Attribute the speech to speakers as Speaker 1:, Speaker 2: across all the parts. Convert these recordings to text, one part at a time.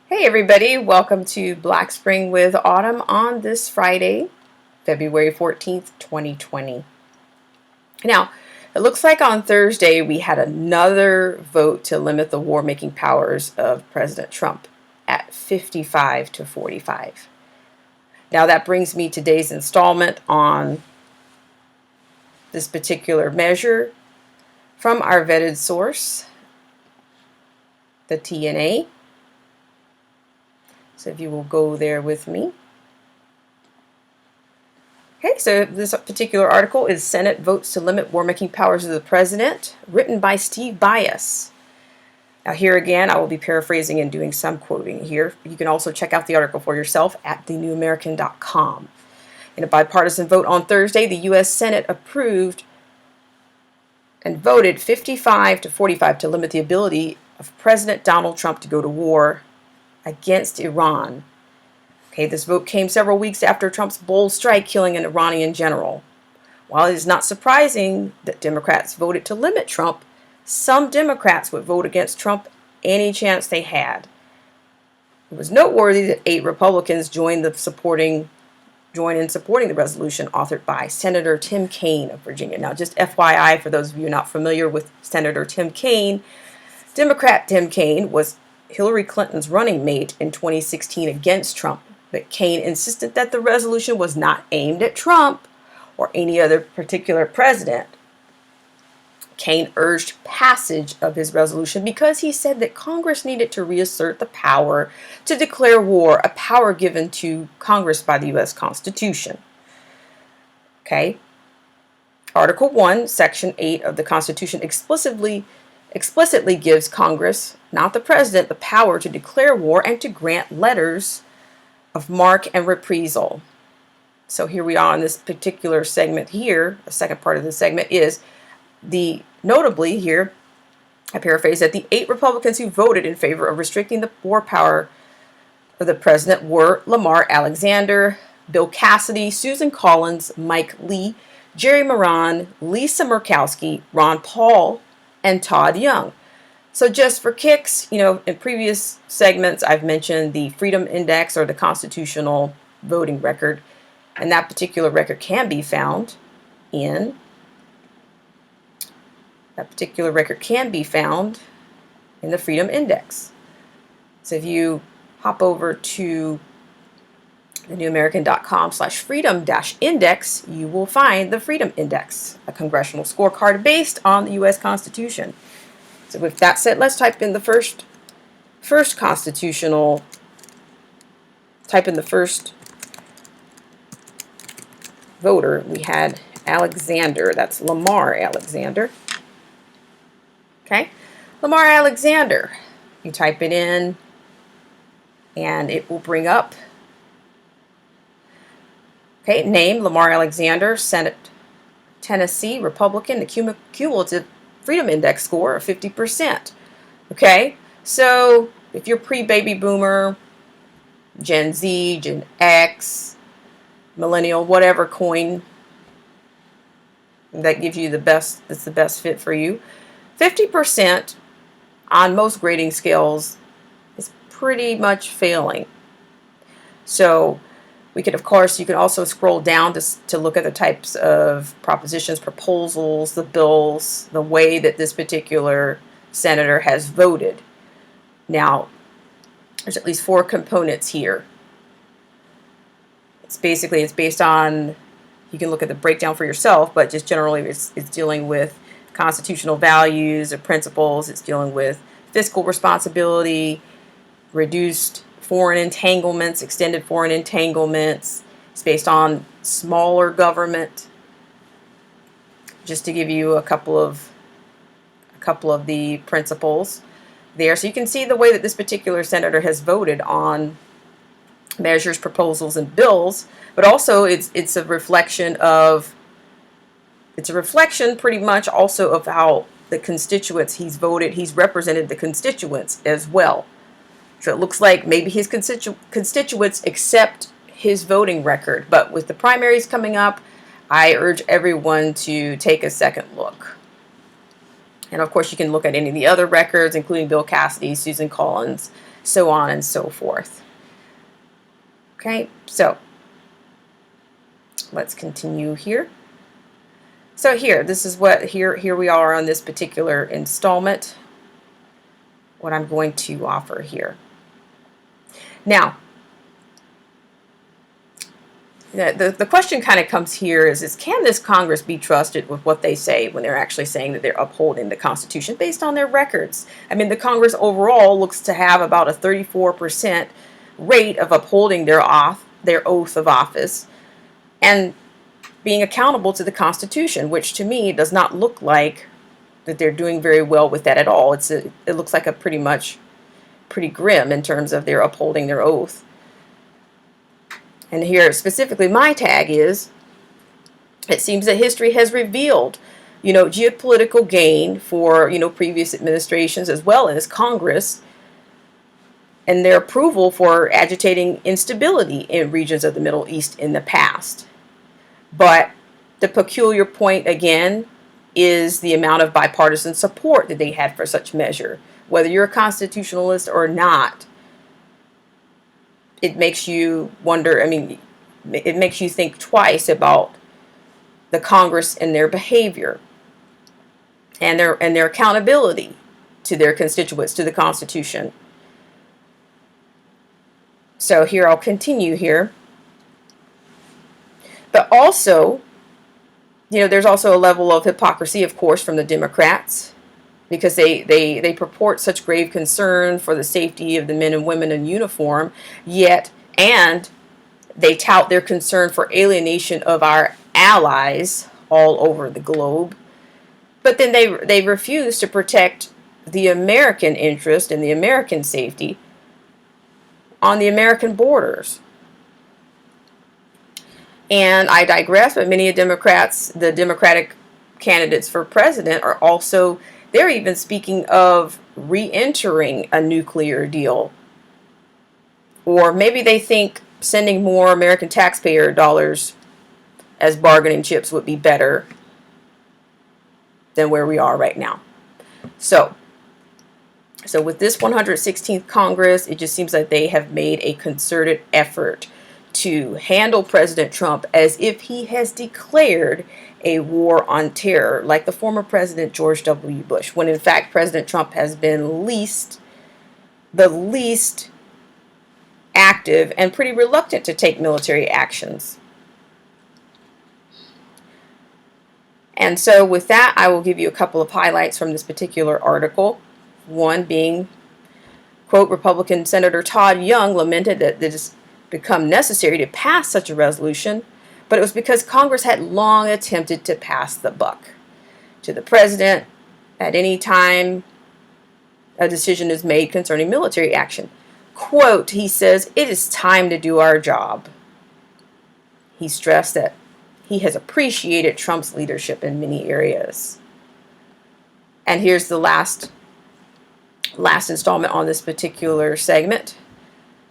Speaker 1: Hey everybody, welcome to Black Spring with Autumn on this Friday, February 14th, 2020. Now, it looks like on Thursday we had another vote to limit the war-making powers of President Trump at 55 to 45. Now that brings me to today's installment on this particular measure from our vetted source, the TNA. So if you will go there with me. Okay, so this particular article is Senate Votes to Limit War-Making Powers of the President, written by Steve Bias. Now here again, I will be paraphrasing and doing some quoting here. You can also check out the article for yourself at thenewamerican.com. In a bipartisan vote on Thursday, the U.S. Senate approved and voted 55 to 45 to limit the ability of President Donald Trump to go to war against Iran. Okay, this vote came several weeks after Trump's bold strike killing an Iranian general. While it is not surprising that Democrats voted to limit Trump, some Democrats would vote against Trump any chance they had. It was noteworthy that 8 Republicans joined in supporting the resolution authored by Senator Tim Kaine of Virginia. Now, just FYI, for those of you not familiar with Senator Tim Kaine, Democrat Tim Kaine was Hillary Clinton's running mate in 2016 against Trump. But Kaine insisted that the resolution was not aimed at Trump or any other particular president. Kaine urged passage of his resolution because he said that Congress needed to reassert the power to declare war, a power given to Congress by the U.S. Constitution. Okay. Article 1, Section 8 of the Constitution explicitly gives Congress, not the president, the power to declare war and to grant letters of marque and reprisal. So here we are in this particular segment here. The second part of the segment is notably here, I paraphrase, that the 8 Republicans who voted in favor of restricting the war power of the president were Lamar Alexander, Bill Cassidy, Susan Collins, Mike Lee, Jerry Moran, Lisa Murkowski, Ron Paul, and Todd Young. So just for kicks, in previous segments, I've mentioned the Freedom Index or the constitutional voting record, and that particular record can be found in the Freedom Index. So if you hop over to thenewamerican.com/freedom-index, you will find the Freedom Index, a congressional scorecard based on the U.S. Constitution. So with that said, let's type in the first constitutional, type in the first voter. We had Alexander, that's Lamar Alexander. Okay, Lamar Alexander. You type it in and it will bring up, okay, name Lamar Alexander, Senate, Tennessee, Republican, the cumulative Freedom Index score of 50%. Okay, so if you're pre-baby boomer, Gen Z, Gen X, millennial, whatever coin that gives you that's the best fit for you, 50% on most grading scales is pretty much failing. So you can also scroll down to look at the types of propositions, proposals, the bills, the way that this particular senator has voted. Now, there's at least 4 components here. It's based on, you can look at the breakdown for yourself, but just generally it's dealing with constitutional values or principles. It's dealing with fiscal responsibility, reduced foreign entanglements, extended foreign entanglements. It's based on smaller government. Just to give you a couple of the principles there. So you can see the way that this particular senator has voted on measures, proposals, and bills, but also it's a reflection pretty much also of how the constituents he's represented the constituents as well. So it looks like maybe his constituents accept his voting record. But with the primaries coming up, I urge everyone to take a second look. And of course, you can look at any of the other records, including Bill Cassidy, Susan Collins, so on and so forth. Okay, so let's continue here. So here, this is what, here we are on this particular installment, what I'm going to offer here. Now, the question kind of comes here is can this Congress be trusted with what they say when they're actually saying that they're upholding the Constitution based on their records? I mean, the Congress overall looks to have about a 34% rate of upholding their oath of office and being accountable to the Constitution, which to me does not look like that they're doing very well with that at all. It looks like a pretty grim in terms of their upholding their oath. And here specifically my tag is, it seems that history has revealed, geopolitical gain for, previous administrations as well as Congress and their approval for agitating instability in regions of the Middle East in the past. But the peculiar point again is the amount of bipartisan support that they had for such measure. Whether you're a constitutionalist or not, it makes you wonder, it makes you think twice about the Congress and their behavior and their accountability to their constituents, to the Constitution. So here, I'll continue here. But also, there's also a level of hypocrisy, of course, from the Democrats, because they purport such grave concern for the safety of the men and women in uniform, and they tout their concern for alienation of our allies all over the globe. But then they refuse to protect the American interest and the American safety on the American borders. And I digress, but many Democrats, the Democratic candidates for president, are also, they're even speaking of re-entering a nuclear deal. Or maybe they think sending more American taxpayer dollars as bargaining chips would be better than where we are right now. So with this 116th Congress, it just seems like they have made a concerted effort to handle President Trump as if he has declared a war on terror, like the former President George W. Bush, when in fact President Trump has been the least active and pretty reluctant to take military actions. And so with that, I will give you a couple of highlights from this particular article. One being, quote, Republican Senator Todd Young lamented that it has become necessary to pass such a resolution, but it was because Congress had long attempted to pass the buck to the president at any time a decision is made concerning military action. Quote, he says, it is time to do our job. He stressed that he has appreciated Trump's leadership in many areas. And here's the last installment on this particular segment.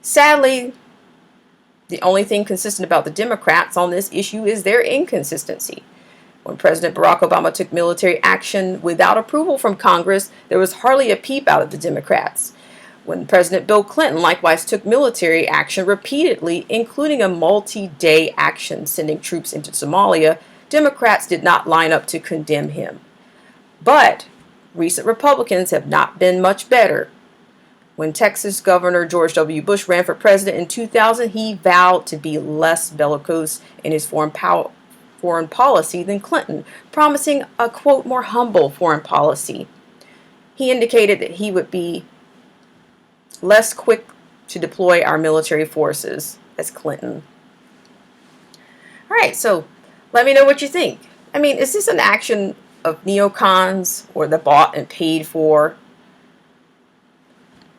Speaker 1: Sadly, the only thing consistent about the Democrats on this issue is their inconsistency. When President Barack Obama took military action without approval from Congress, there was hardly a peep out of the Democrats. When President Bill Clinton likewise took military action repeatedly, including a multi-day action sending troops into Somalia, Democrats did not line up to condemn him. But recent Republicans have not been much better. When Texas Governor George W. Bush ran for president in 2000, he vowed to be less bellicose in his foreign policy than Clinton, promising a, quote, more humble foreign policy. He indicated that he would be less quick to deploy our military forces as Clinton. All right, so let me know what you think. Is this an action of neocons or the bought and paid for?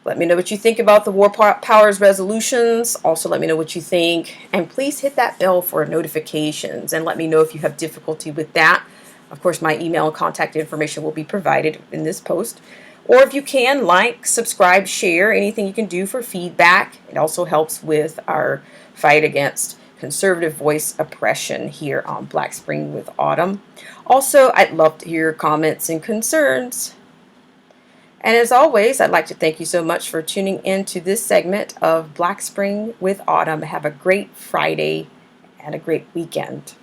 Speaker 1: Let me know what you think about the War Powers resolutions. Also, let me know what you think. And please hit that bell for notifications and let me know if you have difficulty with that. Of course, my email and contact information will be provided in this post. Or if you can, like, subscribe, share, anything you can do for feedback. It also helps with our fight against conservative voice oppression here on Black Spring with Autumn. Also, I'd love to hear your comments and concerns. And as always, I'd like to thank you so much for tuning in to this segment of Black Spring with Autumn. Have a great Friday and a great weekend.